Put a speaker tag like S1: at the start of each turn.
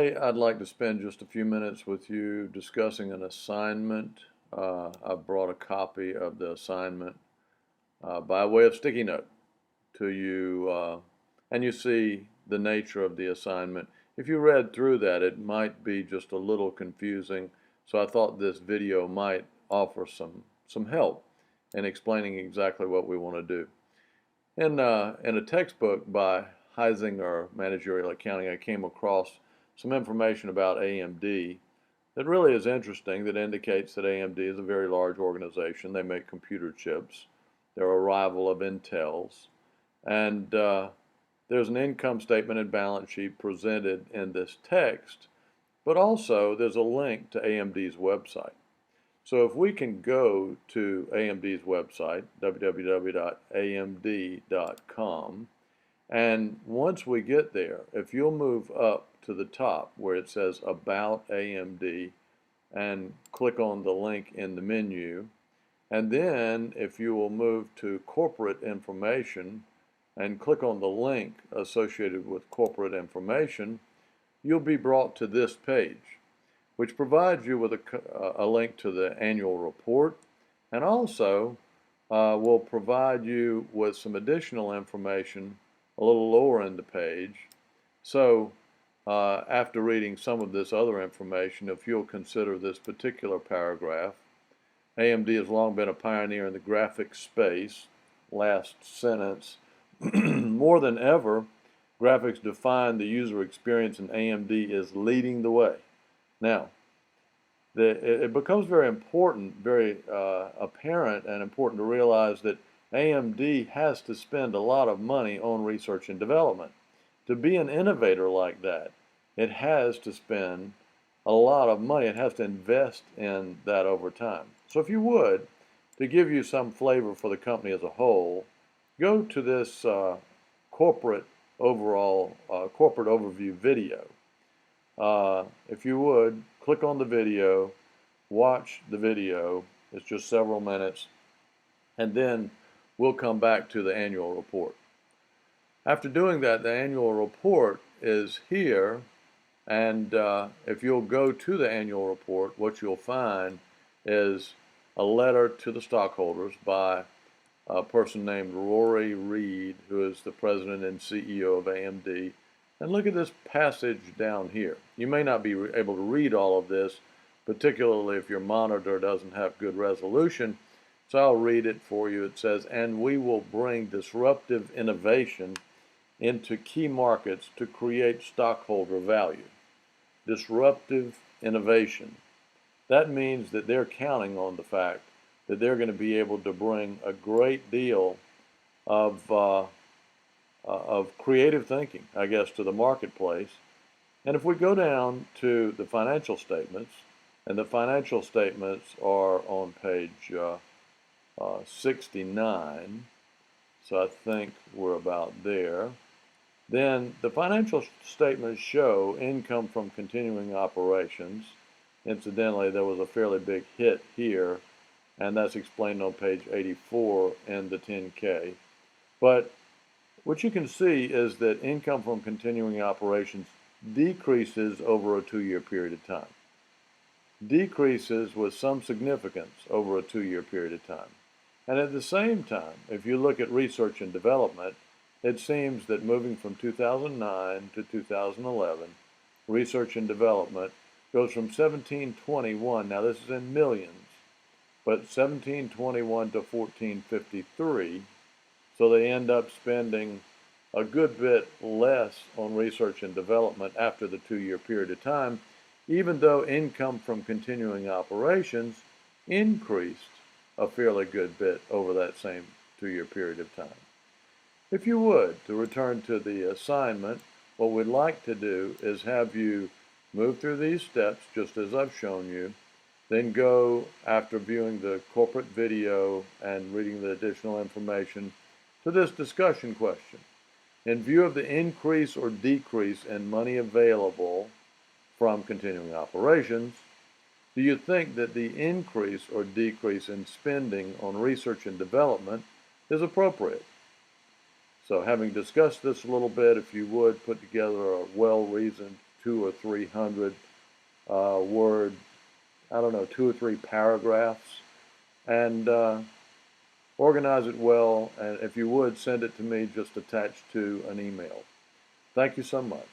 S1: Today, I'd like to spend just a few minutes with you discussing an assignment. I've brought a copy of the assignment by way of sticky note to you, and you see the nature of the assignment. If you read through that, it might be just a little confusing, so I thought this video might offer some help in explaining exactly what we want to do. In a textbook by Heisinger, Managerial Accounting, I came across some information about AMD that really is interesting, that indicates that AMD is a very large organization. They make computer chips. They're a rival of Intel's. And there's an income statement and balance sheet presented in this text, but also there's a link to AMD's website. So if we can go to AMD's website, www.amd.com, and once we get there, if you'll move up to the top where it says About AMD and click on the link in the menu, and then if you will move to Corporate Information and click on the link associated with corporate information, you'll be brought to this page, which provides you with a link to the annual report, and also will provide you with some additional information a little lower in the page. So after reading some of this other information, if you'll consider this particular paragraph, AMD has long been a pioneer in the graphics space. Last sentence, more than ever, graphics define the user experience, and AMD is leading the way. Now, it becomes very important, very apparent and important to realize that AMD has to spend a lot of money on research and development. To be an innovator like that, it has to spend a lot of money. It has to invest in that over time. So if you would, to give you some flavor for the company as a whole, go to this corporate overview video. If you would, click on the video, watch the video. It's just several minutes, and then we'll come back to the annual report. After doing that, the annual report is here, and if you'll go to the annual report, what you'll find is a letter to the stockholders by a person named Rory Reed, who is the president and CEO of AMD. And look at this passage down here. You may not be able to read all of this, particularly if your monitor doesn't have good resolution, so I'll read it for you. It says, "And we will bring disruptive innovation into key markets to create stockholder value." Disruptive innovation. That means that they're counting on the fact that they're going to be able to bring a great deal of creative thinking, I guess, to the marketplace. And if we go down to the financial statements, and the financial statements are on page 69, so I think we're about there. Then the financial statements show income from continuing operations. Incidentally, there was a fairly big hit here, and that's explained on page 84 in the 10K. But what you can see is that income from continuing operations decreases over a 2-year period of time. Decreases with some significance over a 2-year period of time. And at the same time, if you look at research and development, it seems that moving from 2009 to 2011, research and development goes from 1721, now this is in millions, but 1721 to 1453, so they end up spending a good bit less on research and development after the 2-year period of time, even though income from continuing operations increased a fairly good bit over that same 2-year period of time. If you would, to return to the assignment, what we'd like to do is have you move through these steps just as I've shown you, then go, after viewing the corporate video and reading the additional information, to this discussion question. In view of the increase or decrease in money available from continuing operations, do you think that the increase or decrease in spending on research and development is appropriate? So having discussed this a little bit, if you would put together a well-reasoned 200 or 300 word, I don't know, 2 or 3 paragraphs, and organize it well. And if you would, send it to me just attached to an email. Thank you so much.